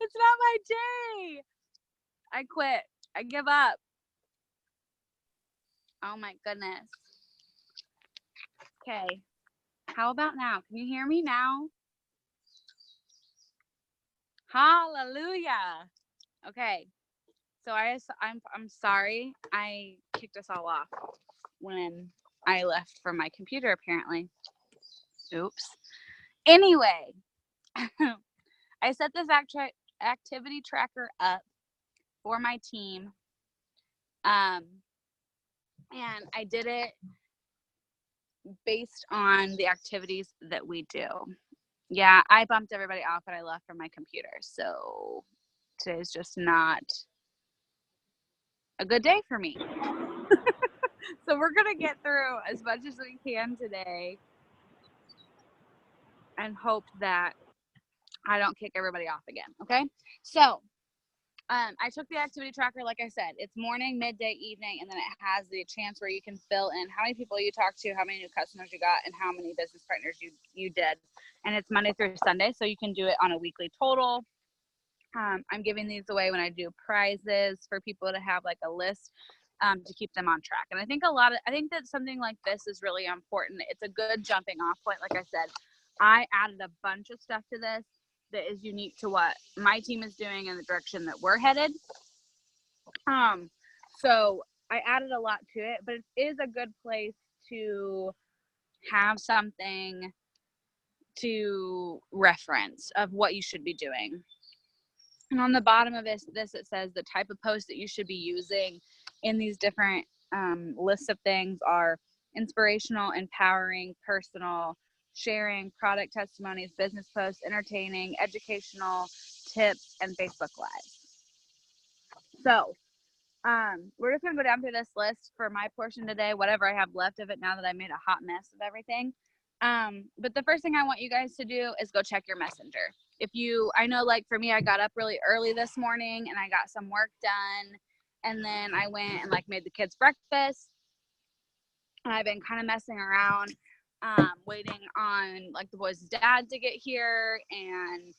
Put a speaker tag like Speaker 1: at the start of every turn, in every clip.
Speaker 1: It's not my day. I quit. I give up. Oh my goodness. Okay. How about now? Can you hear me now? Hallelujah. Okay. So I'm sorry I kicked us all off when I left from my computer apparently. Oops. Anyway, I set this activity tracker up for my team. And I did it based on the activities that we do. Yeah, I bumped everybody off when I left from my computer. So today's just not a good day for me. So we're going to get through as much as we can today and hope that I don't kick everybody off again. Okay. So I took the activity tracker, like I said, it's morning, midday, evening, and then it has the chance where you can fill in how many people you talked to, how many new customers you got, and how many business partners you did. And it's Monday through Sunday, so you can do it on a weekly total. I'm giving these away when I do prizes for people to have like a list to keep them on track. And I think that something like this is really important. It's a good jumping off point. Like I said, I added a bunch of stuff to this that is unique to what my team is doing and the direction that we're headed. So I added a lot to it, but it is a good place to have something to reference of what you should be doing. And on the bottom of this it says the type of post that you should be using in these different lists of things are inspirational, empowering, personal, sharing, product testimonies, business posts, entertaining, educational, tips, and Facebook Live. So we're just going to go down through this list for my portion today, whatever I have left of it now that I made a hot mess of everything. But the first thing I want you guys to do is go check your messenger. I know like for me, I got up really early this morning and I got some work done. And then I went and like made the kids breakfast. And I've been kind of messing around, waiting on like the boys' dad to get here and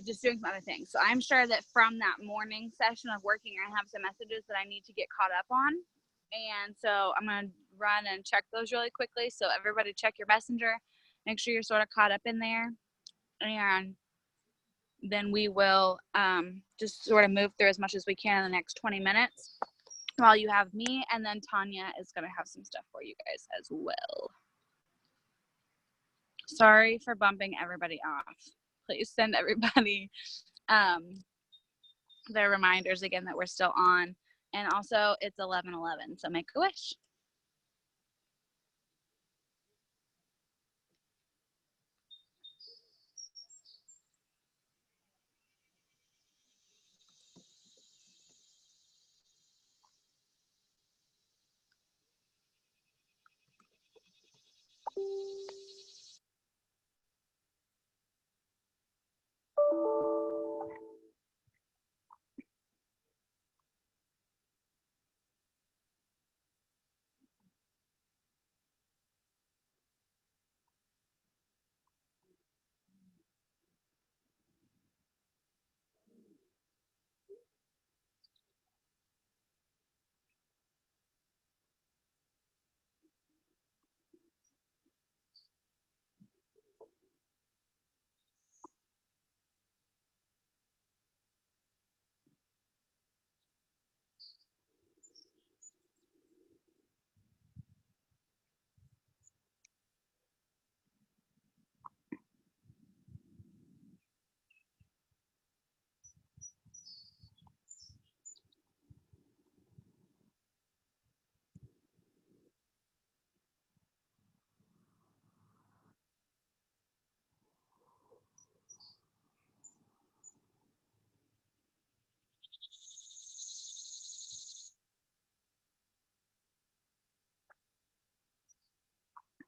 Speaker 1: just doing some other things. So I'm sure that from that morning session of working, I have some messages that I need to get caught up on. And so I'm going to run and check those really quickly. So everybody check your messenger, make sure you're sort of caught up in there. And then we will just sort of move through as much as we can in the next 20 minutes while you have me. And then Tanya is going to have some stuff for you guys as well. Sorry for bumping everybody off. Please send everybody their reminders again that we're still on. And also it's 11:11, so make a wish.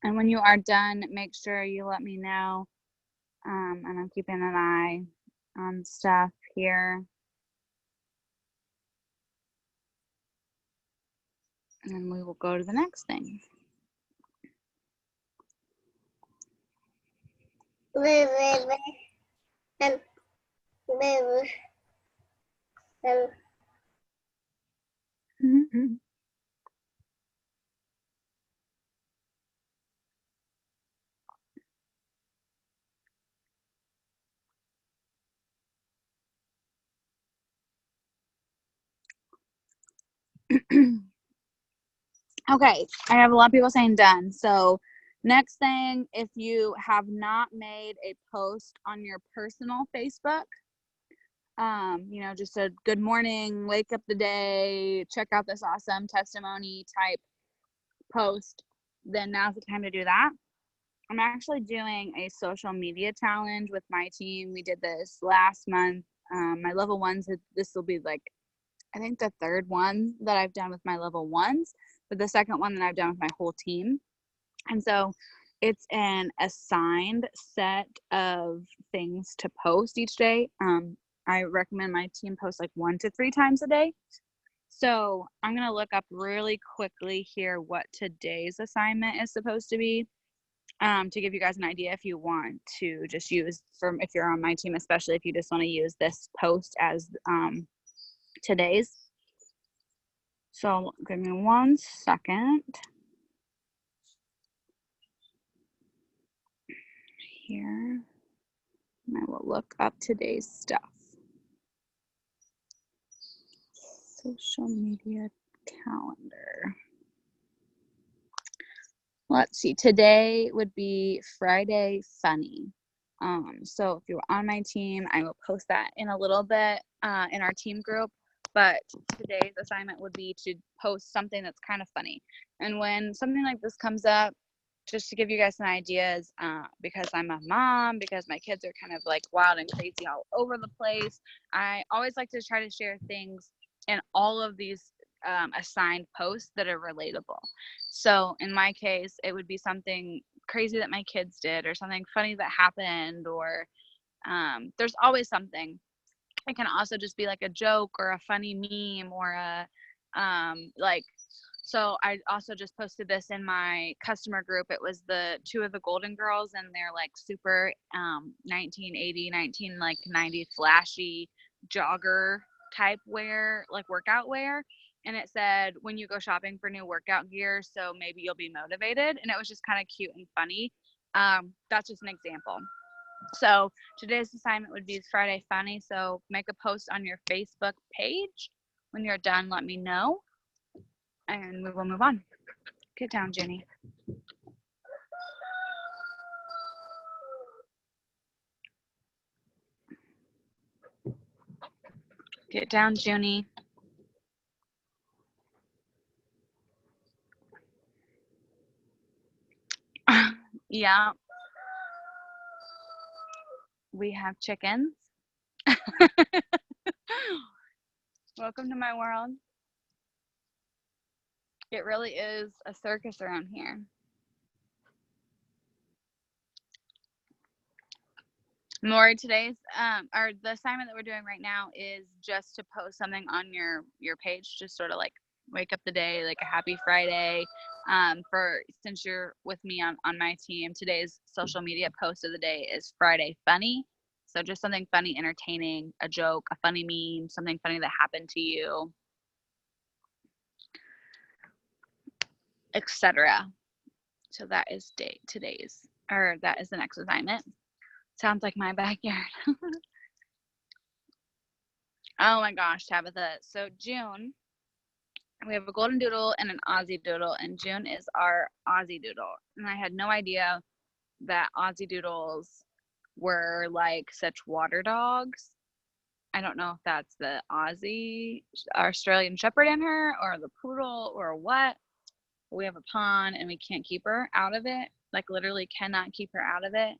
Speaker 1: And when you are done, make sure you let me know. And I'm keeping an eye on stuff here. And then we will go to the next thing.
Speaker 2: and baby and
Speaker 1: Okay, I have a lot of people saying done. So, next thing, if you have not made a post on your personal Facebook, just a good morning, wake up the day, check out this awesome testimony type post, then now's the time to do that. I'm actually doing a social media challenge with my team. We did this last month. My level ones, this will be like, I think the third one that I've done with my level ones, but the second one that I've done with my whole team. And so it's an assigned set of things to post each day. I recommend my team post like 1 to 3 times a day. So I'm going to look up really quickly here what today's assignment is supposed to be, to give you guys an idea if you want to just use, if you're on my team, especially if you just want to use this post as today's. So give me 1 second. Here, and I will look up today's stuff. Social media calendar. Let's see, today would be Friday Funny. So if you're on my team, I will post that in a little bit in our team group, but today's assignment would be to post something that's kind of funny. And when something like this comes up, just to give you guys some ideas, because I'm a mom, because my kids are kind of like wild and crazy all over the place, I always like to try to share things in all of these assigned posts that are relatable. So in my case, it would be something crazy that my kids did, or something funny that happened, or there's always something. It can also just be like a joke or a funny meme or a so I also just posted this in my customer group. It was the 2 of the Golden Girls, and they're like super 1980, 1990 flashy jogger type wear, like workout wear. And it said, when you go shopping for new workout gear, so maybe you'll be motivated. And it was just kind of cute and funny. That's just an example. So today's assignment would be Friday Funny. So make a post on your Facebook page. When you're done, let me know, and we will move on. Get down, Jenny. Get down, Junie. Yeah. We have chickens. Welcome to my world. It really is a circus around here. Lori, today's or the assignment that we're doing right now is just to post something on your page, just sort of like wake up the day, like a happy Friday. Since you're with me on my team, today's social media post of the day is Friday Funny. So just something funny, entertaining, a joke, a funny meme, something funny that happened to you, etc. So that is that is the next assignment. Sounds like my backyard. Oh my gosh, Tabitha. So June, we have a golden doodle and an Aussie doodle, and June is our Aussie doodle. And I had no idea that Aussie doodles were like such water dogs. I don't know if that's the Aussie Australian Shepherd in her, or the poodle, or what. We have a pond and we can't keep her out of it. Like literally cannot keep her out of it.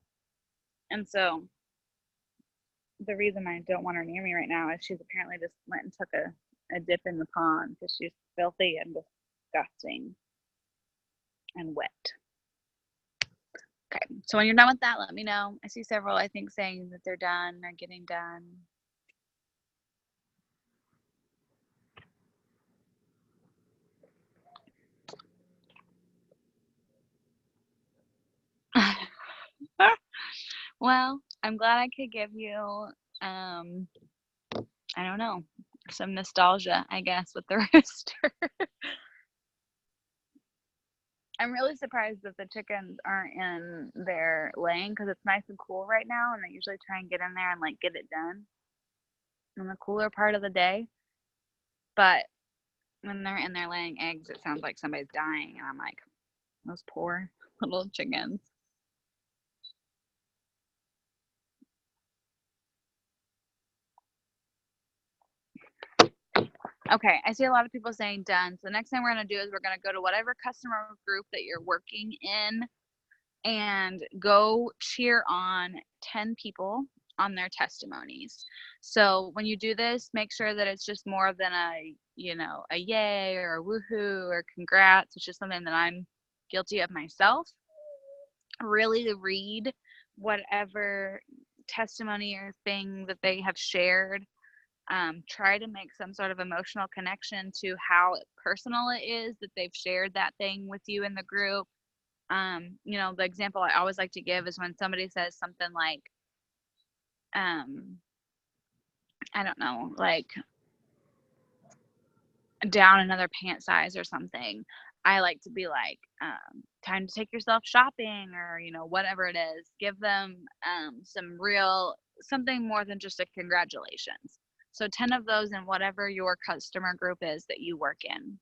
Speaker 1: And so the reason I don't want her near me right now is she's apparently just went and took a dip in the pond because she's filthy and disgusting and wet. Okay, so when you're done with that, let me know. I see several, I think, saying that they're done or getting done. Well, I'm glad I could give you, I don't know, some nostalgia, I guess, with the rooster. I'm really surprised that the chickens aren't in their laying because it's nice and cool right now, and they usually try and get in there and like get it done in the cooler part of the day. But when they're in there laying eggs, it sounds like somebody's dying, and I'm like, those poor little chickens. Okay, I see a lot of people saying done. So the next thing we're going to do is we're going to go to whatever customer group that you're working in and go cheer on 10 people on their testimonies. So when you do this, make sure that it's just more than a, a yay or a woohoo or congrats, which is something that I'm guilty of myself. Really read whatever testimony or thing that they have shared. Try to make some sort of emotional connection to how personal it is that they've shared that thing with you in the group. The example I always like to give is when somebody says something like, I don't know, like down another pant size or something. I like to be like, time to take yourself shopping, or, whatever it is. Give them something more than just a congratulations. So 10 of those in whatever your customer group is that you work in.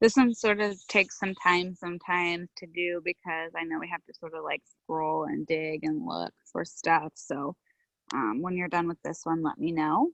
Speaker 1: This one sort of takes some time sometimes to do because I know we have to sort of like scroll and dig and look for stuff. So when you're done with this one, let me know.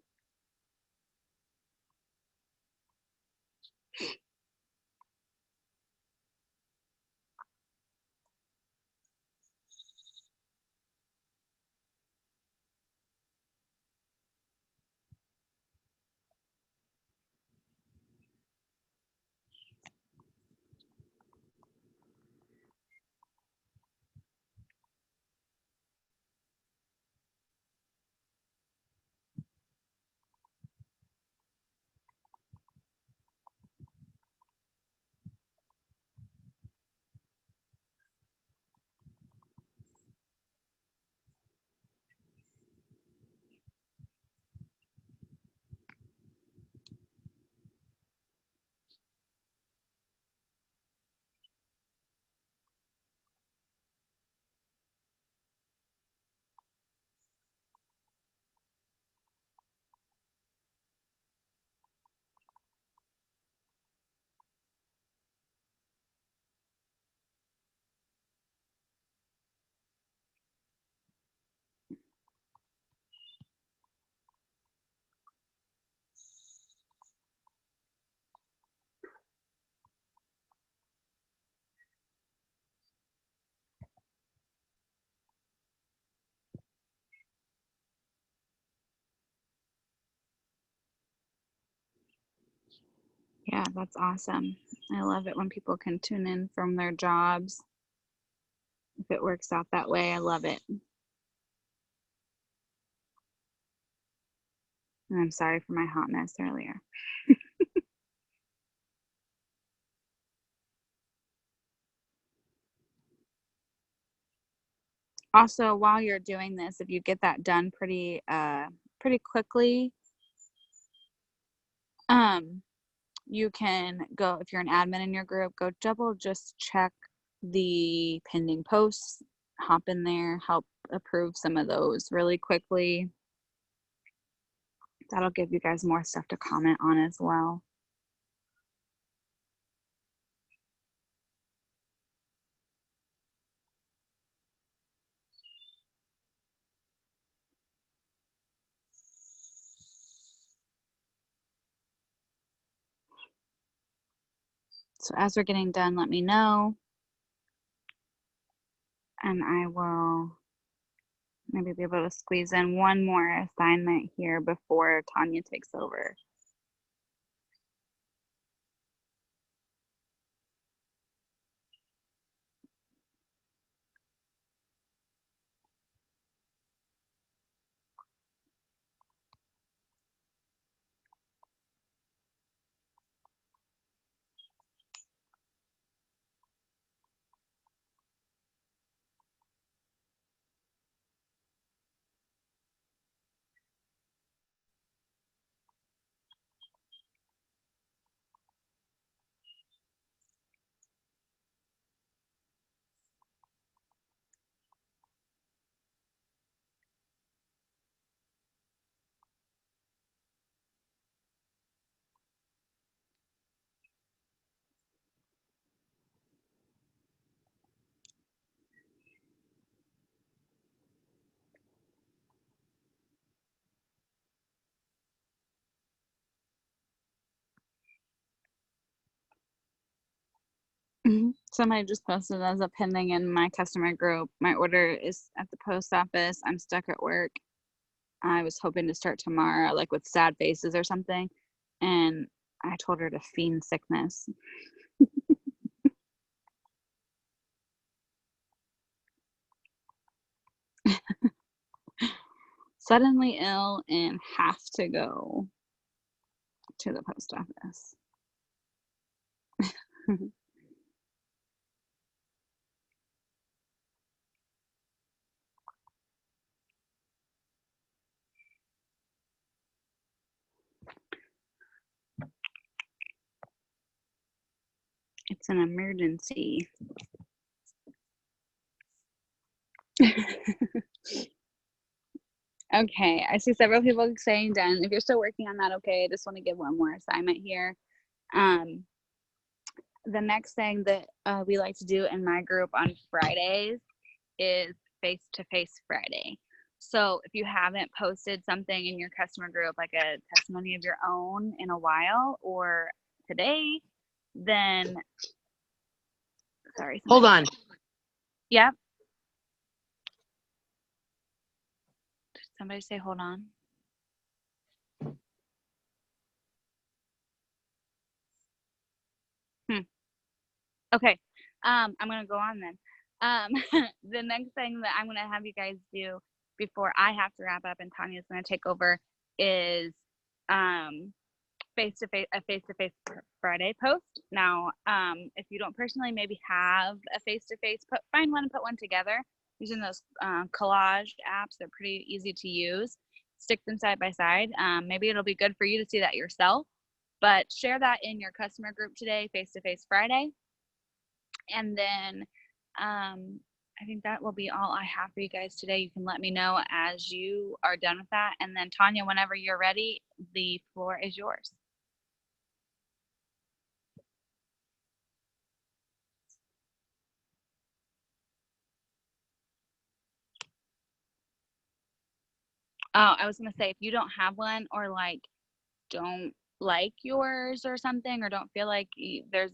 Speaker 1: Yeah, that's awesome. I love it when people can tune in from their jobs. If it works out that way, I love it. And I'm sorry for my hot mess earlier. Also, while you're doing this, if you get that done pretty quickly, you can go, if you're an admin in your group, go double just check the pending posts, hop in there, help approve some of those really quickly. That'll give you guys more stuff to comment on as well. So as we're getting done, let me know. And I will maybe be able to squeeze in one more assignment here before Tanya takes over. Somebody just posted as a pending in my customer group. My order is at the post office. I'm stuck at work. I was hoping to start tomorrow, like with sad faces or something. And I told her to feign sickness. Suddenly ill and have to go to the post office. It's an emergency. Okay, I see several people saying done. If you're still working on that, okay, I just want to give one more assignment here. The next thing that we like to do in my group on Fridays is face-to-face Friday. So if you haven't posted something in your customer group, like a testimony of your own in a while or today, then, sorry.
Speaker 3: Hold on.
Speaker 1: Yep. Did somebody say hold on? Okay, I'm gonna go on then. The next thing that I'm gonna have you guys do before I have to wrap up and Tanya's gonna take over is face-to-face Friday post. Now, if you don't personally maybe have a face-to-face, find one and put one together using those collage apps. They're pretty easy to use. Stick them side by side. Maybe it'll be good for you to see that yourself, but share that in your customer group today, face-to-face Friday. And then I think that will be all I have for you guys today. You can let me know as you are done with that. And then Tanya, whenever you're ready, the floor is yours. Oh, I was going to say, if you don't have one or like don't like yours or something, or don't feel like there's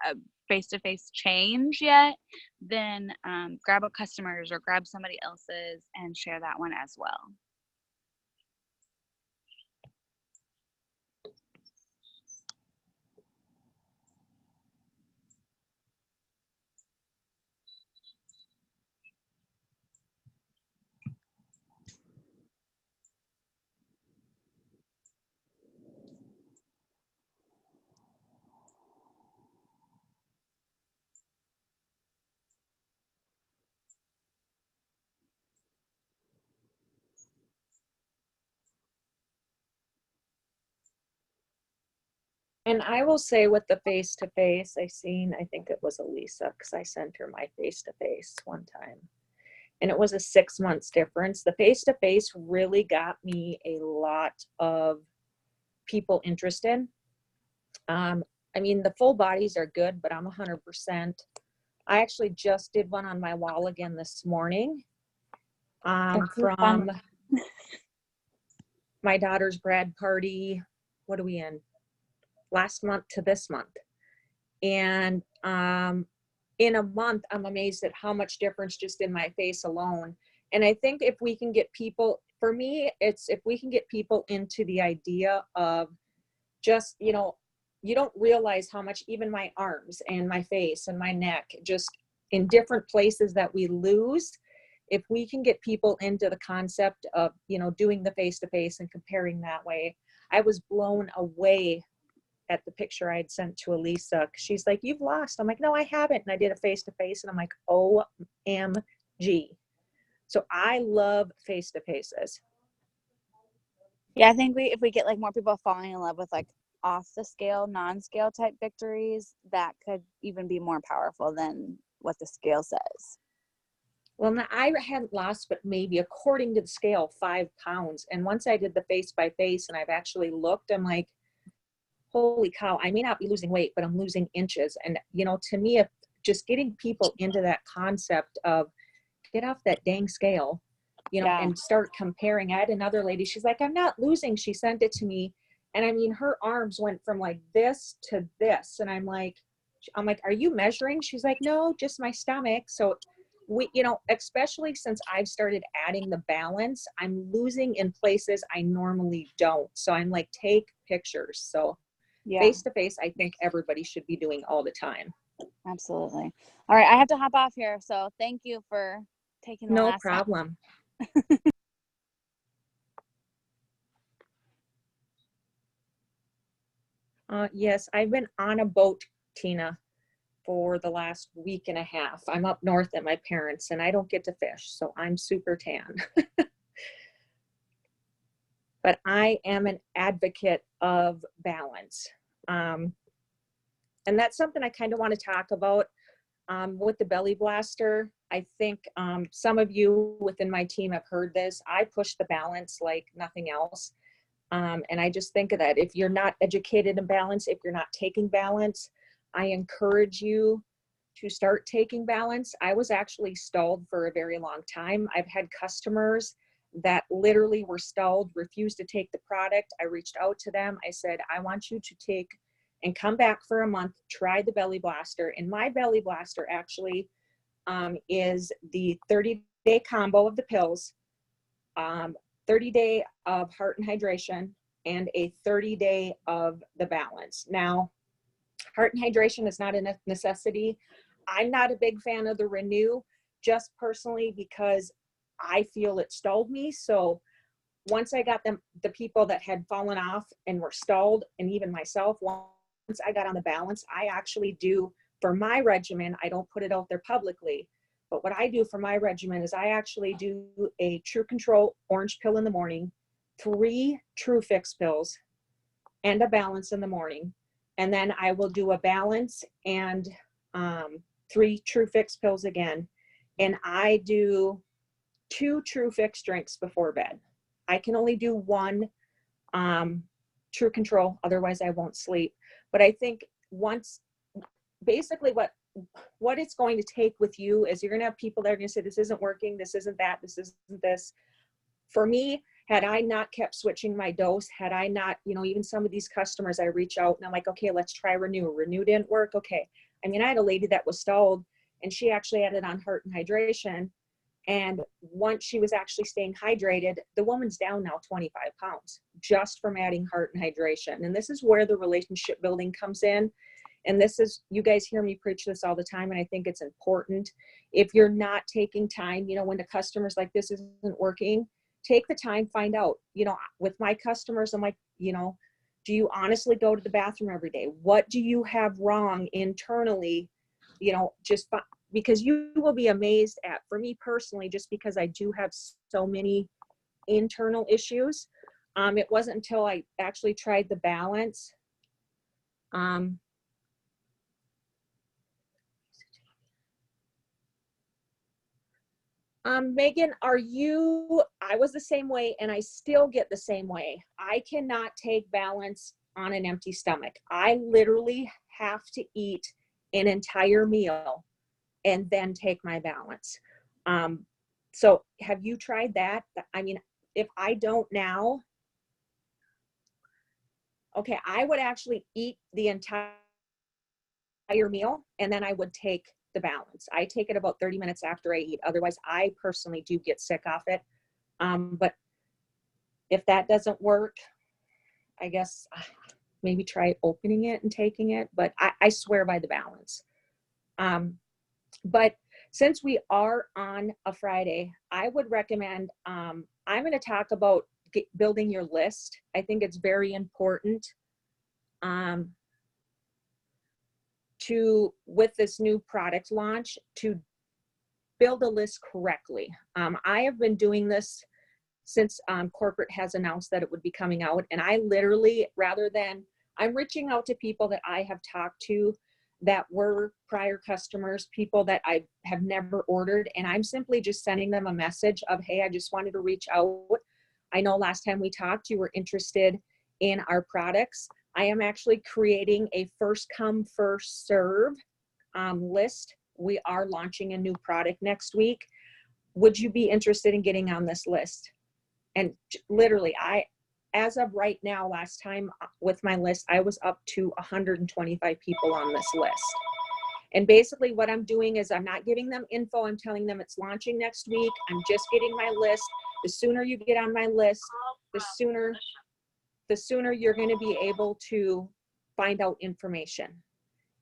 Speaker 1: a face-to-face change yet, then grab a customer's or grab somebody else's and share that one as well.
Speaker 4: And I will say with the face-to-face, I think it was Elisa, because I sent her my face-to-face one time. And it was a 6 months difference. The face-to-face really got me a lot of people interested. I mean, the full bodies are good, but I'm 100%. I actually just did one on my wall again this morning from my daughter's grad party. What are we in? Last month to this month. And in a month, I'm amazed at how much difference just in my face alone. And I think if we can get people, for me, it's if we can get people into the idea of just, you know, you don't realize how much even my arms and my face and my neck, just in different places that we lose. If we can get people into the concept of, you know, doing the face-to-face and comparing that way, I was blown away at the picture I had sent to Elisa. She's like, "You've lost." I'm like, "No, I haven't." And I did a face-to-face and I'm like, OMG. So I love face-to-faces.
Speaker 1: Yeah, I think if we get like more people falling in love with like off the scale, non-scale type victories, that could even be more powerful than what the scale says.
Speaker 4: Well, now, I hadn't lost, but maybe according to the scale, 5 pounds. And once I did the face by face and I've actually looked, I'm like, holy cow, I may not be losing weight, but I'm losing inches. And, you know, to me, if just getting people into that concept of get off that dang scale, you know,
Speaker 1: Yeah.
Speaker 4: and start comparing. I had another lady, she's like, "I'm not losing." She sent it to me. And I mean, her arms went from like this to this. And I'm like, "Are you measuring?" She's like, "No, just my stomach." So we, you know, especially since I've started adding the balance, I'm losing in places I normally don't. So I'm like, take pictures. So
Speaker 1: Yeah,
Speaker 4: face to face, I think everybody should be doing all the time.
Speaker 1: absolutely. All right, I have to hop off here. So thank you for taking the
Speaker 4: No
Speaker 1: last time.
Speaker 4: problem. Yes, I've been on a boat, Tina, for the last week and a half. I'm up north at my parents' and I don't get to fish, so I'm super tan. But I am an advocate of balance. And that's something I kind of want to talk about with the belly blaster. I think some of you within my team have heard this. I push the balance like nothing else. And I just think of that. If you're not educated in balance, if you're not taking balance, I encourage you to start taking balance. I was actually stalled for a very long time. I've had customers that literally were stalled, refused to take the product. I reached out to them. I said, "I want you to take and come back for a month, try the belly blaster." And my belly blaster actually is the 30-day combo of the pills, 30-day of heart and hydration, and a 30-day of the balance. Now, heart and hydration is not a necessity. I'm not a big fan of the Renew, just personally because I feel it stalled me. So once I got the people that had fallen off and were stalled, and even myself, once I got on the balance, I actually do for my regimen, I don't put it out there publicly, but what I do for my regimen is I actually do a True Control orange pill in the morning, 3 True Fix pills, and a balance in the morning. And then I will do a balance and 3 True Fix pills again. And I do 2 True Fix drinks before bed. I can only do 1 True Control, otherwise I won't sleep. But I think once, basically what it's going to take with you is you're going to have people that are going to say, "This isn't working, this isn't that, this isn't this." For me, had I not kept switching my dose, had I not, you know, even some of these customers, I reach out and I'm like, "Okay, let's try Renew." Renew didn't work. Okay. I mean, I had a lady that was stalled and she actually added on heart and hydration. And once she was actually staying hydrated, the woman's down now 25 pounds just from adding heart and hydration. And this is where the relationship building comes in. And this is, you guys hear me preach this all the time, and I think it's important. If you're not taking time, you know, when the customer's like, "This isn't working," take the time, find out. You know, with my customers, I'm like, you know, do you honestly go to the bathroom every day? What do you have wrong internally? You know, because you will be amazed at, for me personally, just because I do have so many internal issues. It wasn't until I actually tried the balance. Megan, I was the same way and I still get the same way. I cannot take balance on an empty stomach. I literally have to eat an entire meal and then take my balance. So have you tried that? I mean, if I don't now, okay, I would actually eat the entire entire meal, and then I would take the balance. I take it about 30 minutes after I eat. Otherwise, I personally do get sick off it. But if that doesn't work, I guess maybe try opening it and taking it, but I swear by the balance. But since we are on a Friday, I would recommend, I'm going to talk about building your list. I think it's very important with this new product launch, to build a list correctly. I have been doing this since corporate has announced that it would be coming out, and I literally, I'm reaching out to people that I have talked to that were prior customers, people that I have never ordered, and I'm simply just sending them a message of, hey, I just wanted to reach out. I know last time we talked, you were interested in our products. I am actually creating a first come, first serve list. We are launching a new product next week. Would you be interested in getting on this list? And literally, as of right now, last time with my list, I was up to 125 people on this list. And basically what I'm doing is I'm not giving them info. I'm telling them it's launching next week. I'm just getting my list. The sooner you get on my list, the sooner you're going to be able to find out information.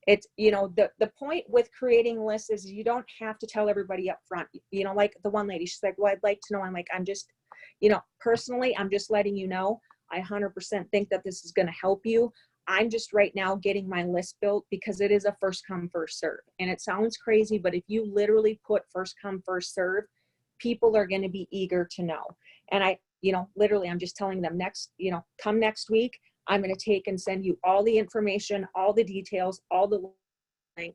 Speaker 4: It's, the point with creating lists is you don't have to tell everybody up front. Like the one lady, she's like, well, I'd like to know. I'm like, I'm just, personally, I'm just letting you know. I 100% think that this is going to help you. I'm just right now getting my list built because it is a first come, first serve. And it sounds crazy, but if you literally put first come, first serve, people are going to be eager to know. And literally, I'm just telling them come next week, I'm going to take and send you all the information, all the details, all the link.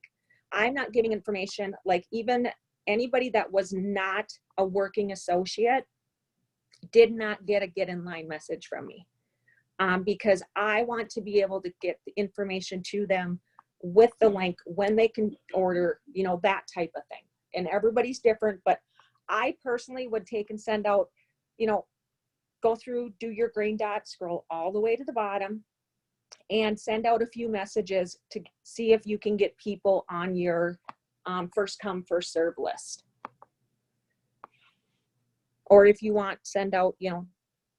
Speaker 4: I'm not giving information, like even anybody that was not a working associate did not get a get in line message from me, because I want to be able to get the information to them with the link when they can order, that type of thing. And everybody's different, but I personally would take and send out, go through, do your green dot, scroll all the way to the bottom, and send out a few messages to see if you can get people on your first come, first serve list. Or if you want, send out,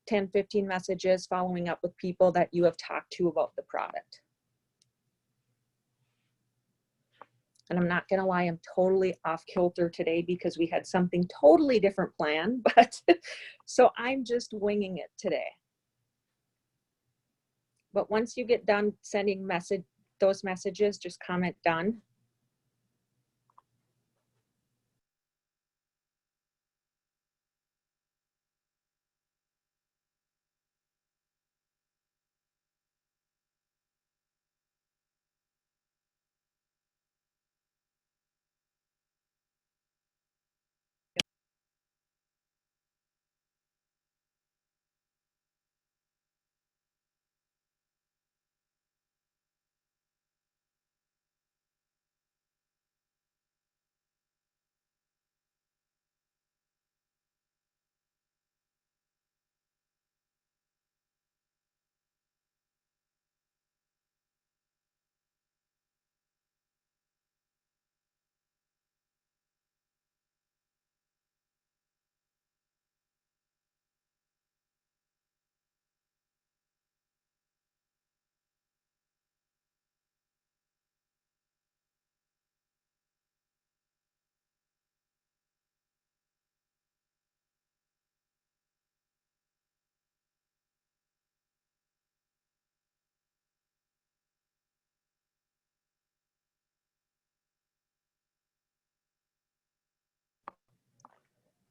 Speaker 4: 10, 15 messages following up with people that you have talked to about the product. And I'm not going to lie, I'm totally off kilter today because we had something totally different planned, but so I'm just winging it today. But once you get done sending those messages, just comment done.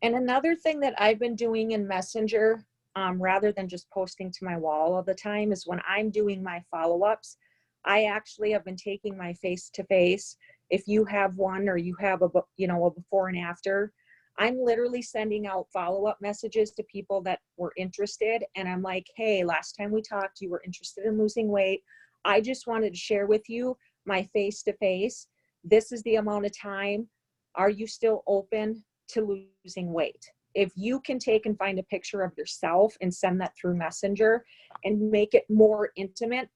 Speaker 4: And another thing that I've been doing in Messenger, rather than just posting to my wall all the time, is when I'm doing my follow-ups, I actually have been taking my face-to-face. If you have one or you have a before and after, I'm literally sending out follow-up messages to people that were interested. And I'm like, hey, last time we talked, you were interested in losing weight. I just wanted to share with you my face-to-face. This is the amount of time. Are you still open to losing weight? If you can take and find a picture of yourself and send that through Messenger and make it more intimate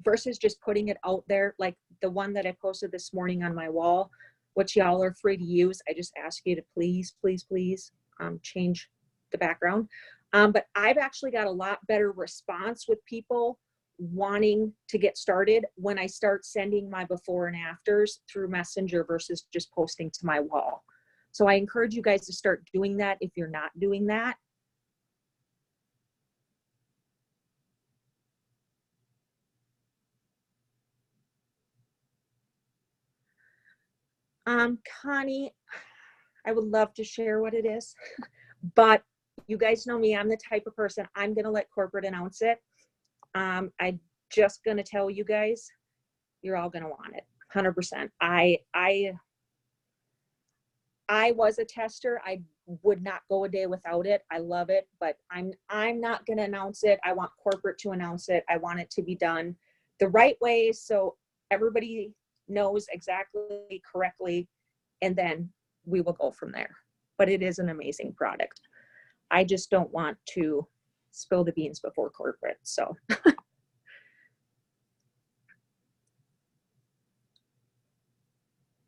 Speaker 4: versus just putting it out there, like the one that I posted this morning on my wall, which y'all are free to use. I just ask you to please, please, please change the background. But I've actually got a lot better response with people wanting to get started when I start sending my before and afters through Messenger versus just posting to my wall. So I encourage you guys to start doing that if you're not doing that. Connie, I would love to share what it is, but you guys know me, I'm the type of person, I'm going to let corporate announce it. I'm just going to tell you guys, you're all going to want it. 100%. I was a tester. I would not go a day without it. I love it, but I'm not going to announce it. I want corporate to announce it. I want it to be done the right way so everybody knows exactly correctly, and then we will go from there. But it is an amazing product. I just don't want to spill the beans before corporate. So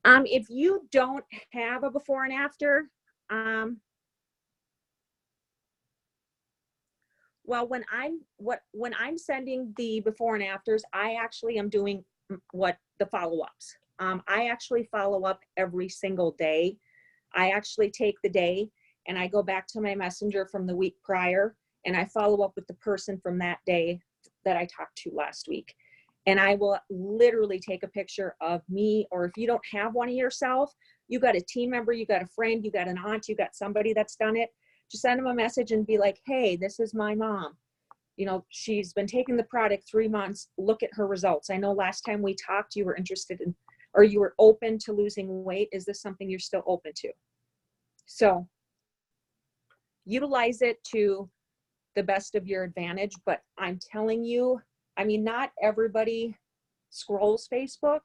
Speaker 4: if you don't have a before and after, well, when I'm sending the before and afters, I actually am doing what the follow-ups. I actually follow up every single day. I actually take the day and I go back to my messenger from the week prior and I follow up with the person from that day that I talked to last week. And I will literally take a picture of me, or if you don't have one of yourself, you got a team member, you got a friend, you got an aunt, you got somebody that's done it, just send them a message and be like, hey, this is my mom. You know, she's been taking the product 3 months. Look at her results. I know last time we talked, you were interested in, or you were open to losing weight. Is this something you're still open to? So utilize it to the best of your advantage. But I'm telling you, I mean, not everybody scrolls Facebook.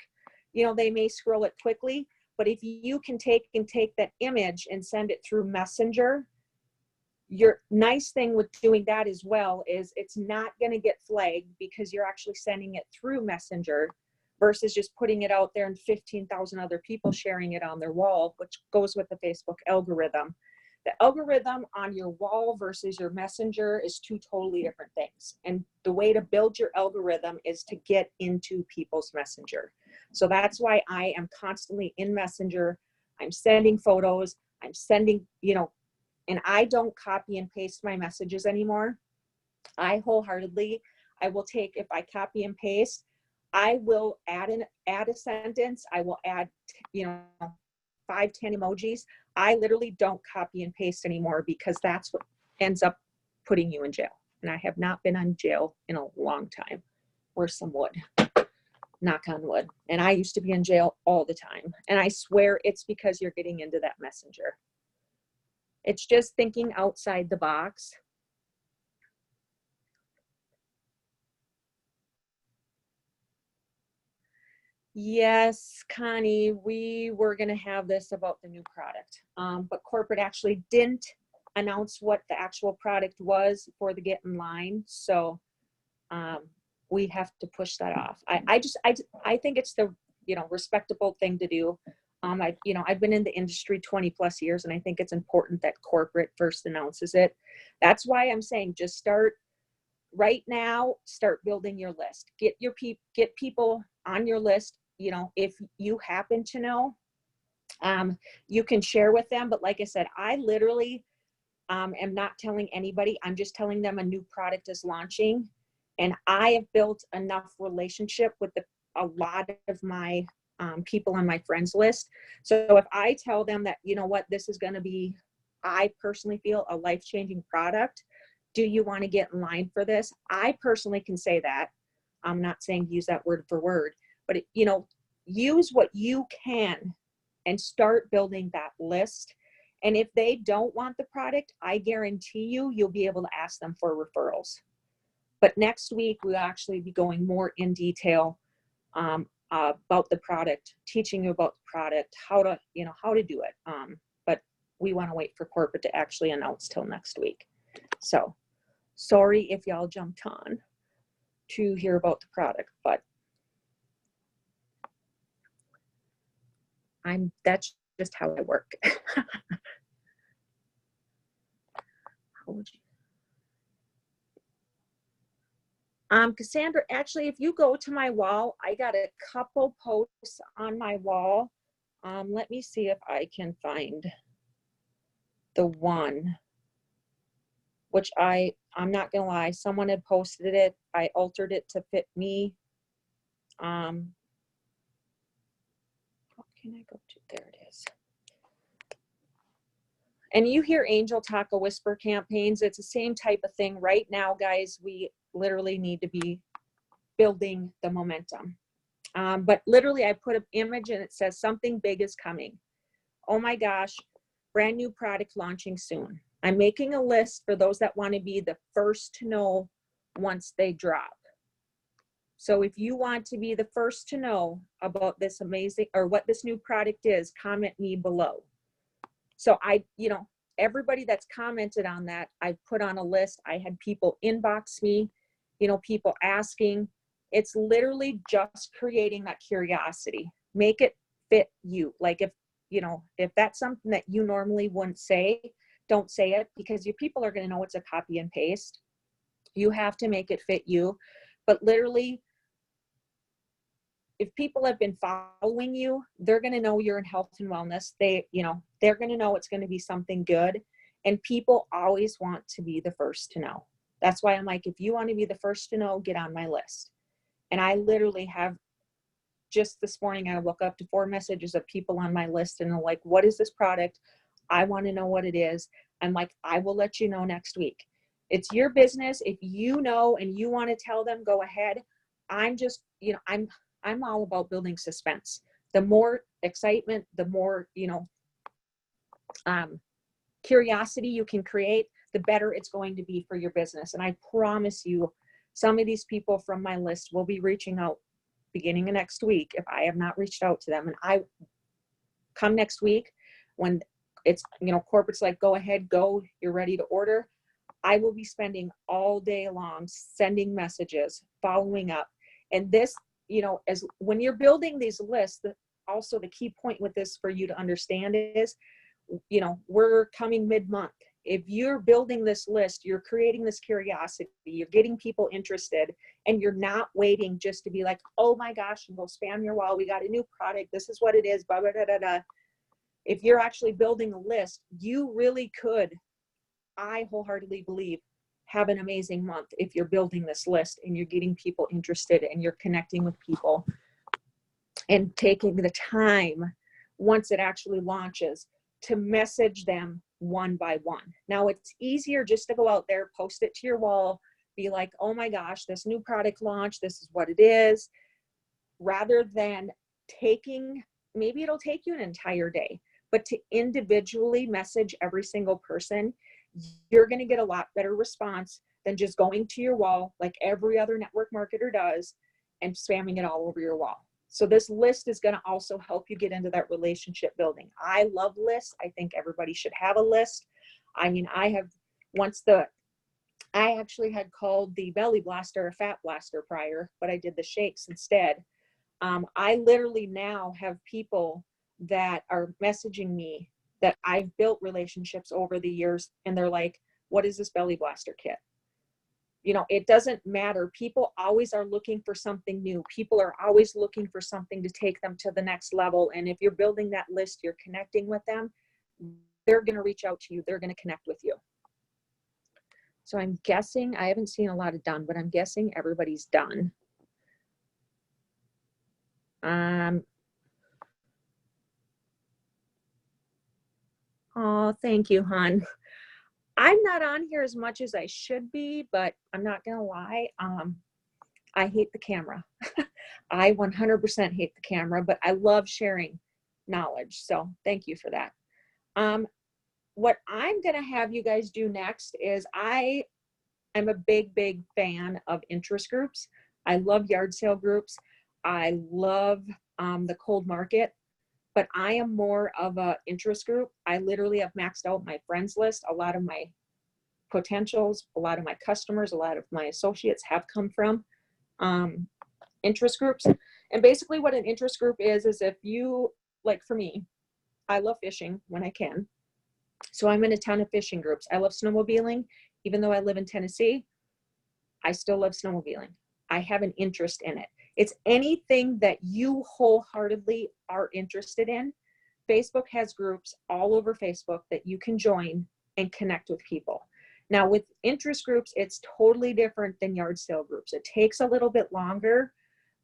Speaker 4: You know, they may scroll it quickly, but if you can take that image and send it through Messenger, your nice thing with doing that as well is it's not going to get flagged because you're actually sending it through Messenger versus just putting it out there and 15,000 other people sharing it on their wall, which goes with the Facebook algorithm. The algorithm on your wall versus your Messenger is two totally different things. And the way to build your algorithm is to get into people's Messenger. So that's why I am constantly in Messenger. I'm sending photos. I'm sending, you know, and I don't copy and paste my messages anymore. I wholeheartedly, I will take, if I copy and paste, I will add a sentence. I will add, you know, 5, 10 emojis. I literally don't copy and paste anymore because that's what ends up putting you in jail. And I have not been in jail in a long time. Where's some wood? Knock on wood. And I used to be in jail all the time. And I swear it's because you're getting into that Messenger. It's just thinking outside the box. Yes, Connie, we were going to have this about the new product, but corporate actually didn't announce what the actual product was for the Get in Line. So we have to push that off. I think it's the, you know, respectable thing to do. I've been in the industry 20 plus years, and I think it's important that corporate first announces it. That's why I'm saying just start right now, start building your list. Get people on your list. You know, if you happen to know, you can share with them. But like I said, I literally am not telling anybody. I'm just telling them a new product is launching. And I have built enough relationship with a lot of my people on my friends list. So if I tell them that, you know what, this is going to be, I personally feel, a life-changing product. Do you want to get in line for this? I personally can say that. I'm not saying use that word for word, but you know, use what you can and start building that list. And if they don't want the product, I guarantee you'll be able to ask them for referrals. But next week, we'll actually be going more in detail about the product, teaching you about the product, how to do it. But we want to wait for corporate to actually announce till next week. So sorry if y'all jumped on to hear about the product, but That's just how I work. How would you? Cassandra, actually, if you go to my wall, I got a couple posts on my wall. Let me see if I can find the one, which I'm not gonna lie, someone had posted it. I altered it to fit me. What can I go to? There it is. And you hear Angel talk of whisper campaigns. It's the same type of thing right now, guys. We literally need to be building the momentum. But literally I put an image and it says something big is coming. Oh my gosh, brand new product launching soon. I'm making a list for those that want to be the first to know once they drop. So if you want to be the first to know about this amazing, or what this new product is, comment me below. So everybody that's commented on that, I put on a list. I had people inbox me, people asking. It's literally just creating that curiosity. Make it fit you. Like if that's something that you normally wouldn't say, don't say it, because your people are going to know it's a copy and paste. You have to make it fit you. But literally, if people have been following you, they're going to know you're in health and wellness. They're going to know it's going to be something good. And people always want to be the first to know. That's why I'm like, if you want to be the first to know, get on my list. And I literally have, just this morning, I woke up to 4 messages of people on my list, and they're like, what is this product? I want to know what it is. I'm like, I will let you know next week. It's your business. If you know and you want to tell them, go ahead. I'm just, I'm all about building suspense. The more excitement, the more, curiosity you can create, the better it's going to be for your business. And I promise you, some of these people from my list will be reaching out beginning of next week if I have not reached out to them. And I come next week when it's, corporate's like, go ahead, go, you're ready to order. I will be spending all day long sending messages, following up. And this, as when you're building these lists, also the key point with this for you to understand is, we're coming mid-month. If you're building this list, you're creating this curiosity, you're getting people interested, and you're not waiting just to be like, oh my gosh, and go spam your wall. We got a new product. This is what it is. Blah, blah, blah, blah, blah. If you're actually building a list, you really could, I wholeheartedly believe, have an amazing month if you're building this list and you're getting people interested and you're connecting with people and taking the time once it actually launches to message them one by one. Now it's easier just to go out there, post it to your wall, be like, oh my gosh, this new product launch, this is what it is, rather than maybe it'll take you an entire day, but to individually message every single person, you're going to get a lot better response than just going to your wall like every other network marketer does and spamming it all over your wall. So this list is going to also help you get into that relationship building. I love lists. I think everybody should have a list. I mean, I actually had called the belly blaster a fat blaster prior, but I did the shakes instead. I literally now have people that are messaging me that I've built relationships over the years, and they're like, what is this belly blaster kit? It doesn't matter. People always are looking for something new. People are always looking for something to take them to the next level. And if you're building that list, you're connecting with them, they're going to reach out to you. They're going to connect with you. So I'm guessing, I haven't seen a lot of done, but I'm guessing everybody's done. Oh, thank you, hon. I'm not on here as much as I should be, but I'm not going to lie. I hate the camera. I 100% hate the camera, but I love sharing knowledge. So thank you for that. What I'm going to have you guys do next is I am a big, big fan of interest groups. I love yard sale groups. I love the cold market, but I am more of a interest group. I literally have maxed out my friends list. A lot of my potentials, a lot of my customers, a lot of my associates have come from interest groups. And basically what an interest group is if you like for me, I love fishing when I can. So I'm in a ton of fishing groups. I love snowmobiling. Even though I live in Tennessee, I still love snowmobiling. I have an interest in it. It's anything that you wholeheartedly are interested in. Facebook has groups all over Facebook that you can join and connect with people. Now with interest groups, it's totally different than yard sale groups. It takes a little bit longer,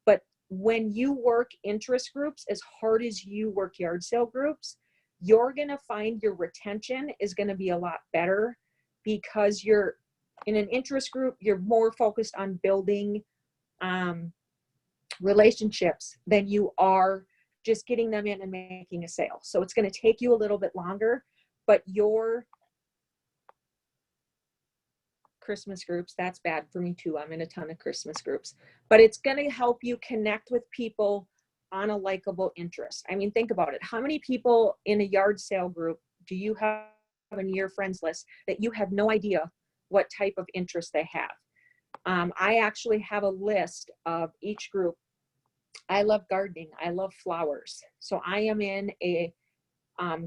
Speaker 4: but when you work interest groups as hard as you work yard sale groups, you're going to find your retention is going to be a lot better, because you're in an interest group, you're more focused on building relationships than you are just getting them in and making a sale. So it's going to take you a little bit longer, but your Christmas groups, that's bad for me too. I'm in a ton of Christmas groups, but it's going to help you connect with people on a likable interest. I mean, think about it. How many people in a yard sale group do you have in your friends list that you have no idea what type of interest they have? I actually have a list of each group. I love gardening. I love flowers. So I am in a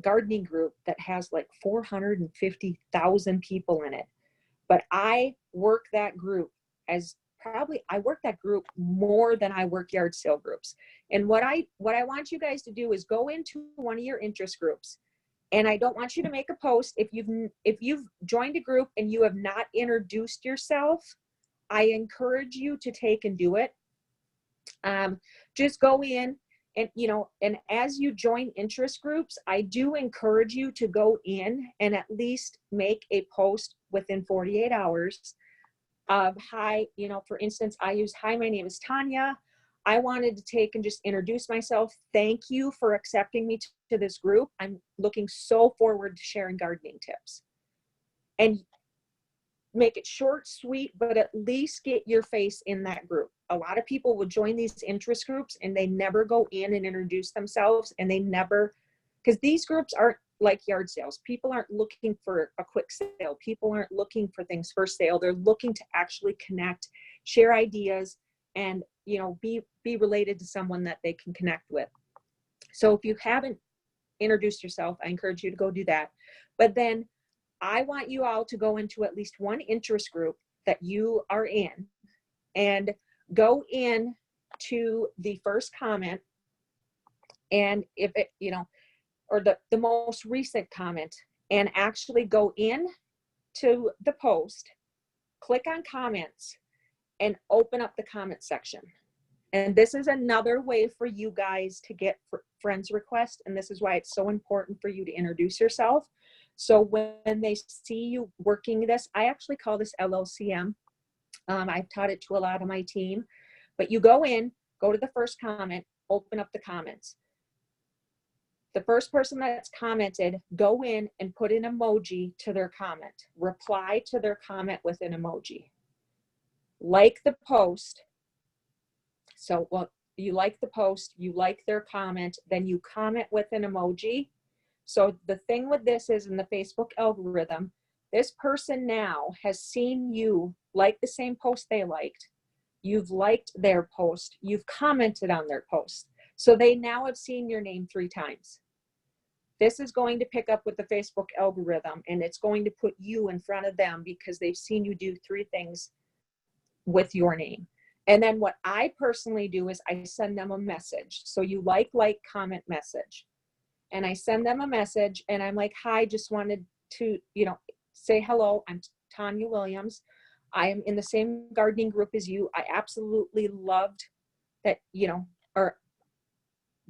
Speaker 4: gardening group that has like 450,000 people in it. But I work that group I work that group more than I work yard sale groups. And what I want you guys to do is go into one of your interest groups. And I don't want you to make a post. If you've joined a group and you have not introduced yourself, I encourage you to take and do it. Just go in and, and as you join interest groups, I do encourage you to go in and at least make a post within 48 hours of, hi, for instance, I use, hi, my name is Tanya. I wanted to take and just introduce myself. Thank you for accepting me to this group. I'm looking so forward to sharing gardening tips. And make it short, sweet, but at least get your face in that group. A lot of people will join these interest groups and they never go in and introduce themselves, and they never, because these groups aren't like yard sales. People aren't looking for a quick sale. People aren't looking for things for sale. They're looking to actually connect, share ideas, and be related to someone that they can connect with. So if you haven't introduced yourself, I encourage you to go do that. But then I want you all to go into at least one interest group that you are in, and go in to the first comment, and if it, or the most recent comment, and actually go in to the post, click on comments, and open up the comment section. And this is another way for you guys to get friends requests. And this is why it's so important for you to introduce yourself. So when they see you working this, I actually call this LLCM. I've taught it to a lot of my team, but you go in, go to the first comment, open up the comments. The first person that's commented, go in and put an emoji to their comment. Reply to their comment with an emoji. Like the post. So, you like the post, you like their comment, then you comment with an emoji. So the thing with this is, in the Facebook algorithm, this person now has seen you like the same post they liked. You've liked their post. You've commented on their post. So they now have seen your name 3 times. This is going to pick up with the Facebook algorithm, and it's going to put you in front of them because they've seen you do 3 things with your name. And then what I personally do is I send them a message. So you like, comment, message. And I send them a message and I'm like, hi, just wanted to, say hello. I'm Tanya Williams. I am in the same gardening group as you. I absolutely loved that, or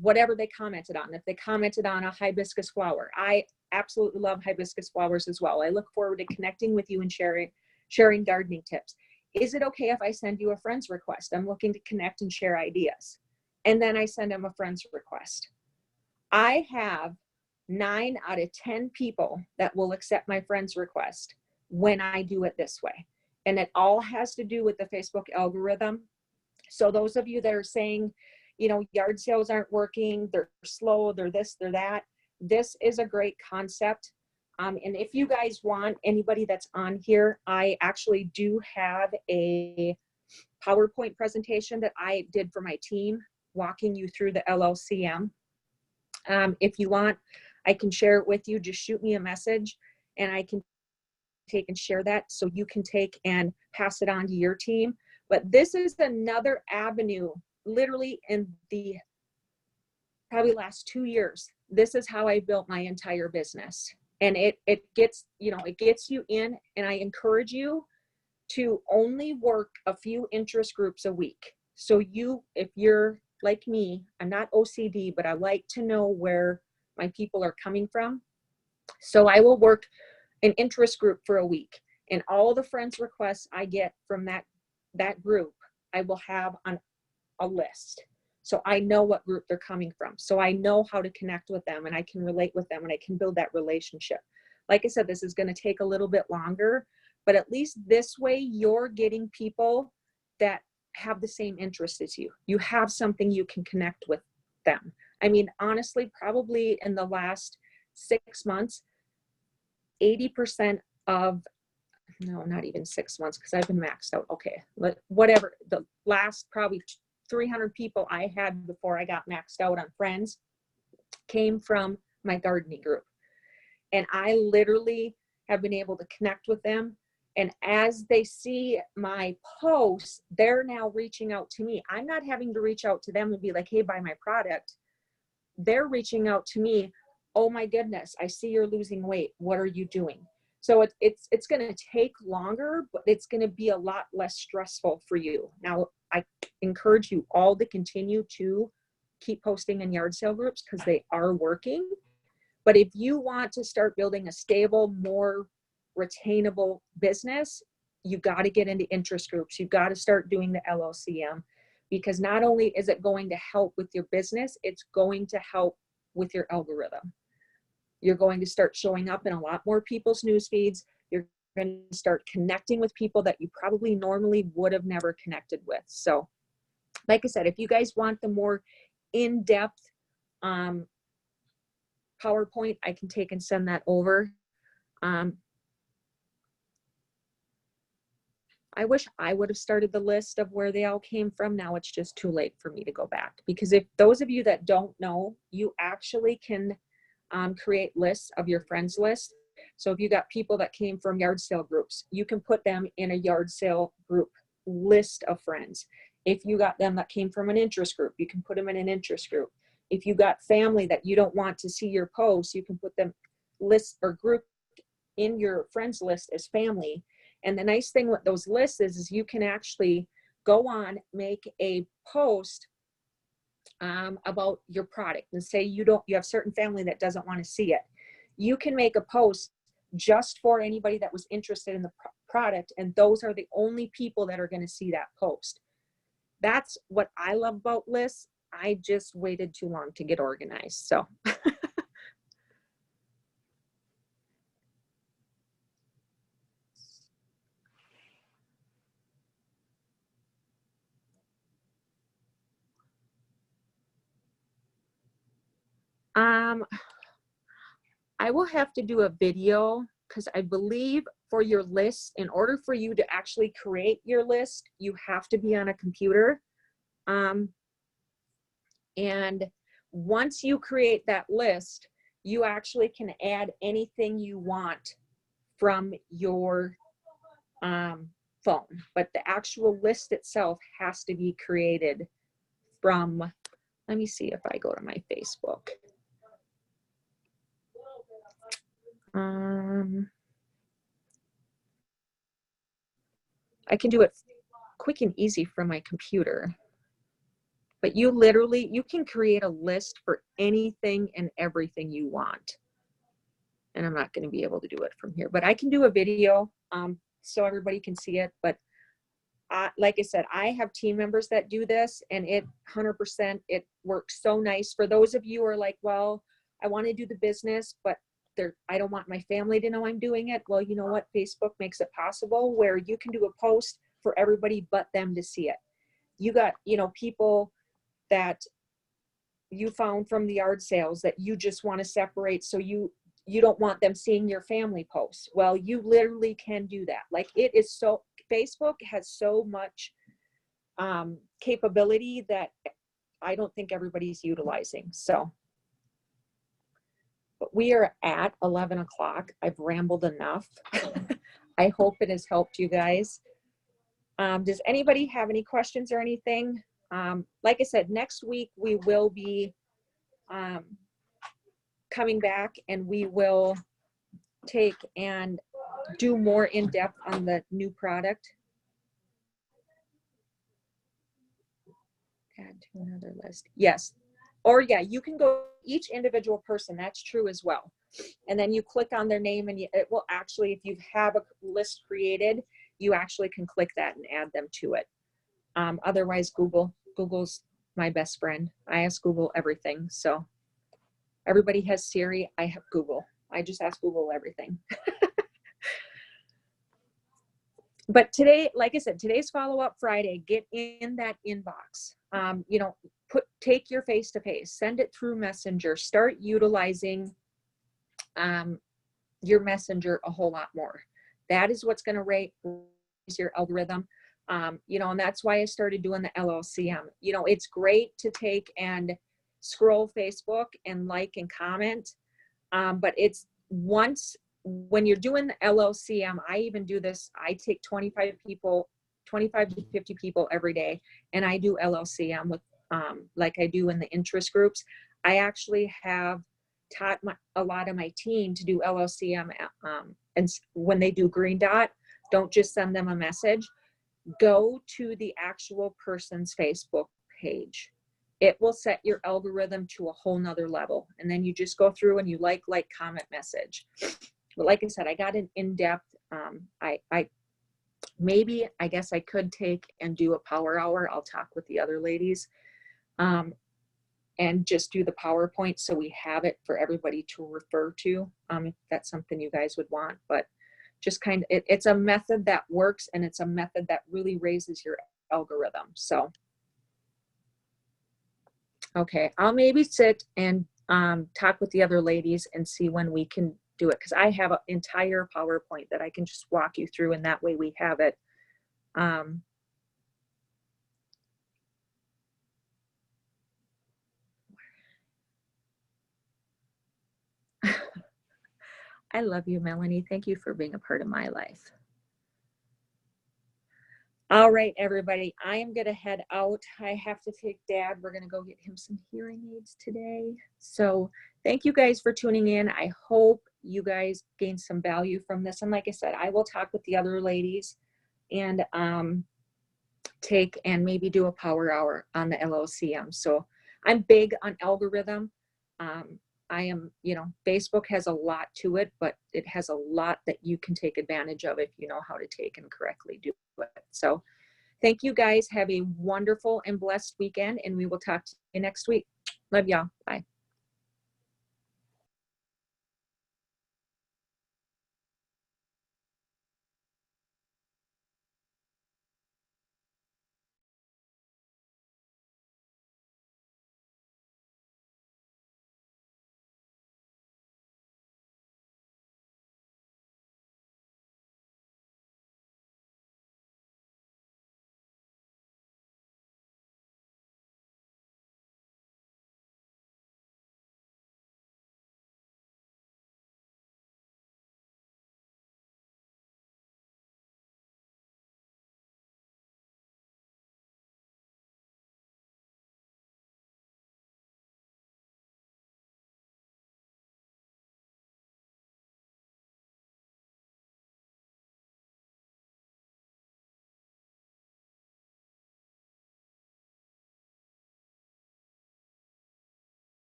Speaker 4: whatever they commented on. If they commented on a hibiscus flower, I absolutely love hibiscus flowers as well. I look forward to connecting with you and sharing gardening tips. Is it okay if I send you a friend's request? I'm looking to connect and share ideas. And then I send them a friend's request. I have 9 out of 10 people that will accept my friend's request when I do it this way. And it all has to do with the Facebook algorithm. So those of you that are saying, yard sales aren't working, they're slow, they're this, they're that, this is a great concept. And if you guys want, anybody that's on here, I actually do have a PowerPoint presentation that I did for my team, walking you through the LLCM. If you want, I can share it with you. Just shoot me a message and I can take and share that so you can take and pass it on to your team. But this is another avenue, literally in the probably last 2 years. This is how I built my entire business. And it gets, it gets you in, and I encourage you to only work a few interest groups a week. So if you're like me, I'm not OCD, but I like to know where my people are coming from. So I will work an interest group for a week, and all the friends requests I get from that group, I will have on a list. So I know what group they're coming from. So I know how to connect with them, and I can relate with them, and I can build that relationship. Like I said, this is going to take a little bit longer, but at least this way you're getting people that have the same interests as you. You have something you can connect with them. I mean, honestly, probably in the last 6 months, 80% of, no, not even 6 months, because I've been maxed out. Okay, whatever. The last probably 300 people I had before I got maxed out on friends came from my gardening group. And I literally have been able to connect with them. And as they see my posts, they're now reaching out to me. I'm not having to reach out to them and be like, hey, buy my product. They're reaching out to me. Oh my goodness, I see you're losing weight. What are you doing? So it's going to take longer, but it's going to be a lot less stressful for you. Now, I encourage you all to continue to keep posting in yard sale groups because they are working. But if you want to start building a stable, more retainable business, you got to get into interest groups. You've got to start doing the LLCM, because not only is it going to help with your business, it's going to help with your algorithm. You're going to start showing up in a lot more people's news feeds. You're going to start connecting with people that you probably normally would have never connected with. So like I said, if you guys want the more in-depth PowerPoint, I can take and send that over. I wish I would have started the list of where they all came from. Now it's just too late for me to go back, because if those of you that don't know, you actually can create lists of your friends list. So if you got people that came from yard sale groups, you can put them in a yard sale group list of friends. If you got them that came from an interest group, you can put them in an interest group. If you got family that you don't want to see your posts, you can put them list or group in your friends list as family. And the nice thing with those lists is you can actually go on, make a post about your product, and say you have certain family that doesn't want to see it. You can make a post just for anybody that was interested in the product, and those are the only people that are going to see that post. That's what I love about lists. I just waited too long to get organized. So I will have to do a video, because I believe for your list, in order for you to actually create your list, you have to be on a computer. And once you create that list, you actually can add anything you want from your phone. But the actual list itself has to be created from, let me see if I go to my Facebook. I can do it quick and easy from my computer. But you can create a list for anything and everything you want. And I'm not going to be able to do it from here, but I can do a video so everybody can see it. But like I said, I have team members that do this, and it 100%, it works so nice. For those of you who are like, well, I want to do the business, but I don't want my family to know I'm doing it. Well, you know what? Facebook makes it possible where you can do a post for everybody but them to see it. You got, people that you found from the yard sales that you just want to separate, so you don't want them seeing your family posts. Well, you literally can do that. Like, Facebook has so much capability that I don't think everybody's utilizing. So But we are at 11 o'clock. I've rambled enough. I hope it has helped you guys. Does anybody have any questions or anything? Like I said, next week we will be coming back, and we will take and do more in depth on the new product. Add to another list. Yes. Or yeah, you can go each individual person. That's true as well. And then you click on their name, and it will actually, if you have a list created, you actually can click that and add them to it. Otherwise, Google's my best friend. I ask Google everything. So everybody has Siri. I have Google. I just ask Google everything. But today, like I said, today's follow-up Friday. Get in that inbox. You know, take your face-to-face, send it through Messenger. Start utilizing your Messenger a whole lot more. That is what's going to raise your algorithm. You know, and that's why I started doing the LLCM. You know, it's great to take and scroll Facebook and like and comment, but it's once when you're doing the LLCM, I even do this. I take 25 to 50 people every day, and I do LLCM with like I do in the interest groups. I actually have taught a lot of my team to do LLCM, and when they do Green Dot, don't just send them a message. Go to the actual person's Facebook page. It will set your algorithm to a whole nother level. And then you just go through and you like, comment, message. But like I said, I got an in-depth, I guess I could take and do a power hour. I'll talk with the other ladies, and just do the PowerPoint so we have it for everybody to refer to, if that's something you guys would want. But just kind of, it's a method that works, and it's a method that really raises your algorithm. So, okay, I'll maybe sit and talk with the other ladies and see when we can do it, because I have an entire PowerPoint that I can just walk you through, and that way we have it. I love you, Melanie. Thank you for being a part of my life. All right, everybody, I am going to head out. I have to take Dad. We're going to go get him some hearing aids today. So thank you guys for tuning in. I hope you guys gain some value from this. And like I said, I will talk with the other ladies and take and maybe do a power hour on the LLCM. So I'm big on algorithm. I am, you know, Facebook has a lot to it, but it has a lot that you can take advantage of if you know how to take and correctly do it. So thank you guys. Have a wonderful and blessed weekend, and we will talk to you next week. Love y'all. Bye.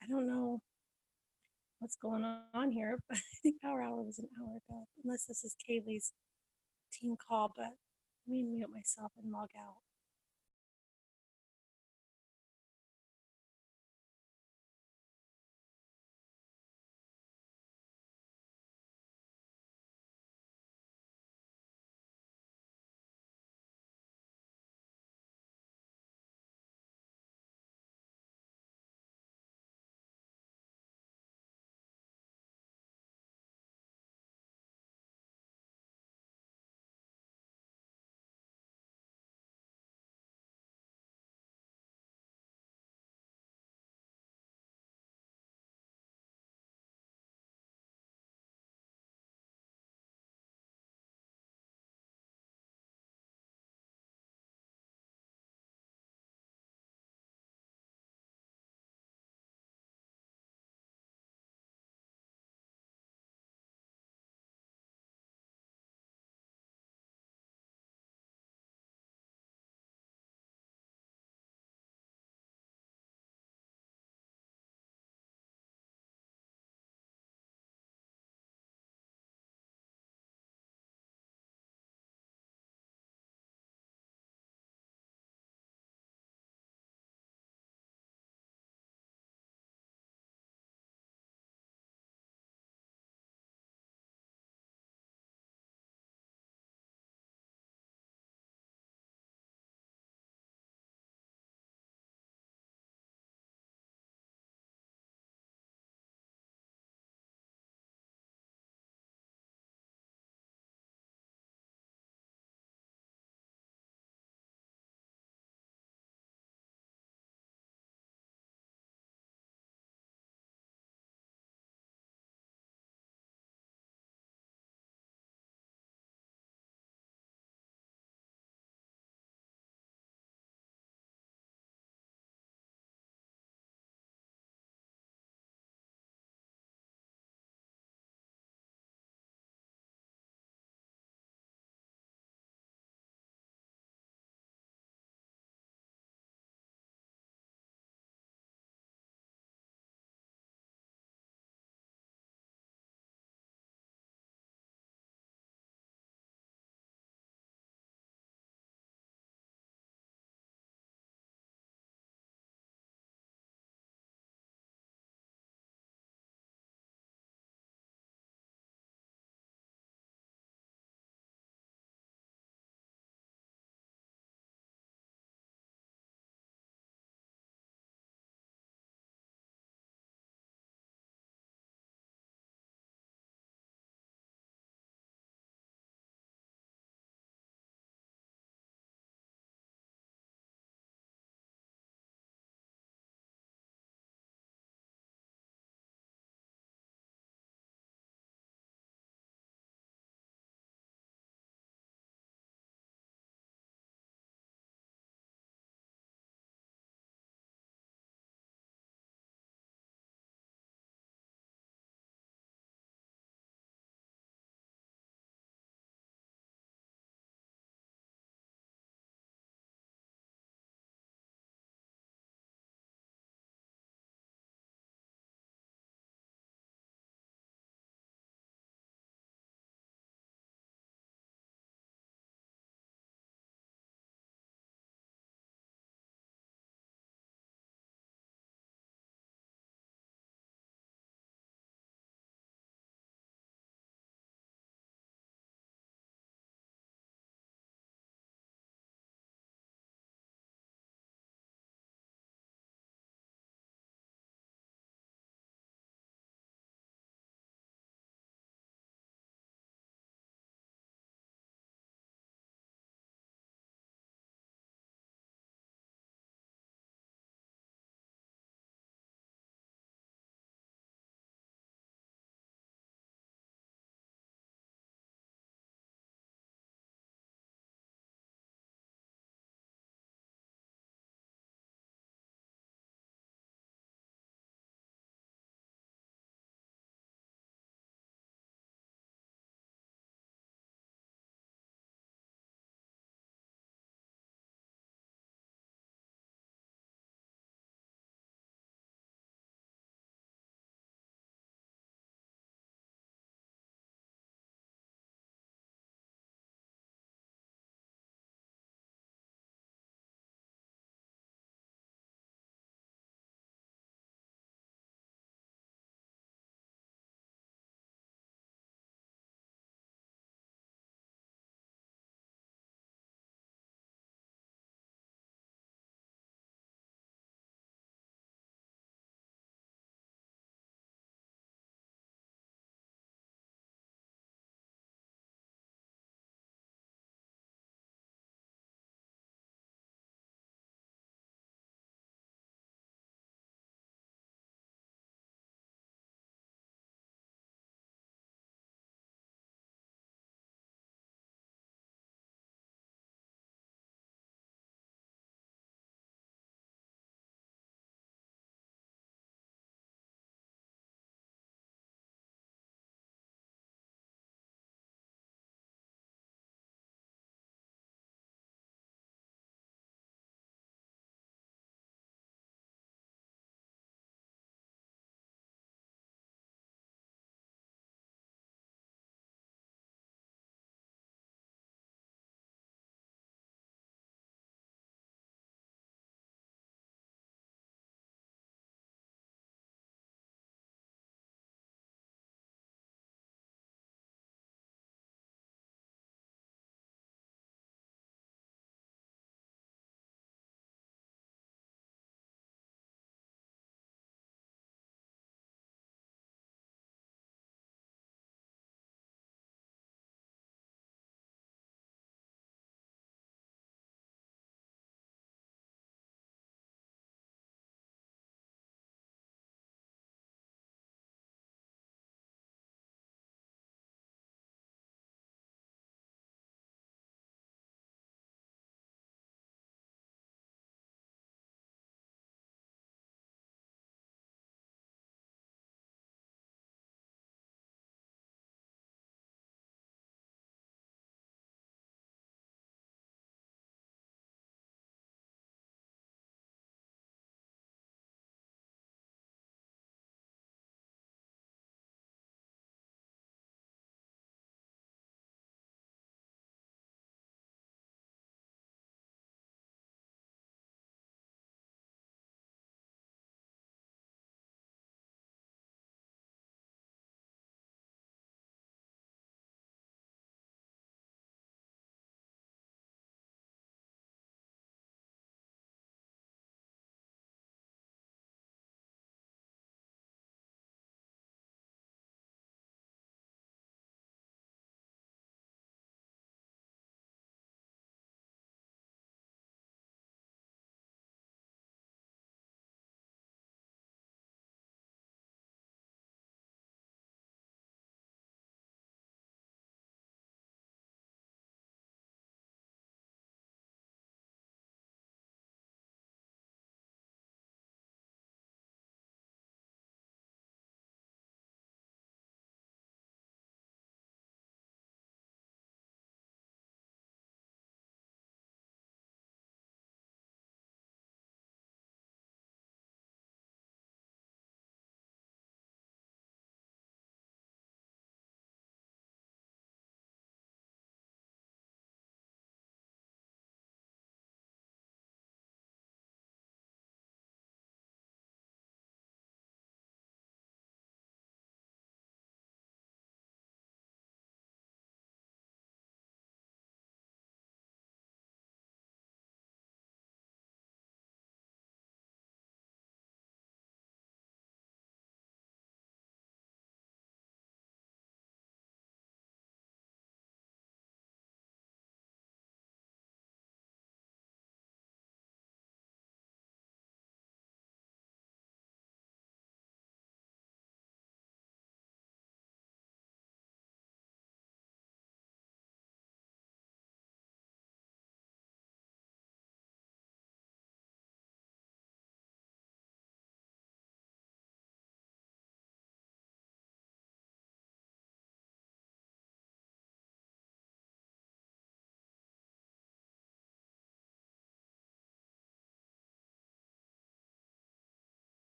Speaker 3: I don't know what's going on here, but I think Power Hour was an hour ago, unless this is Kaylee's team call, but let me mute myself and log out.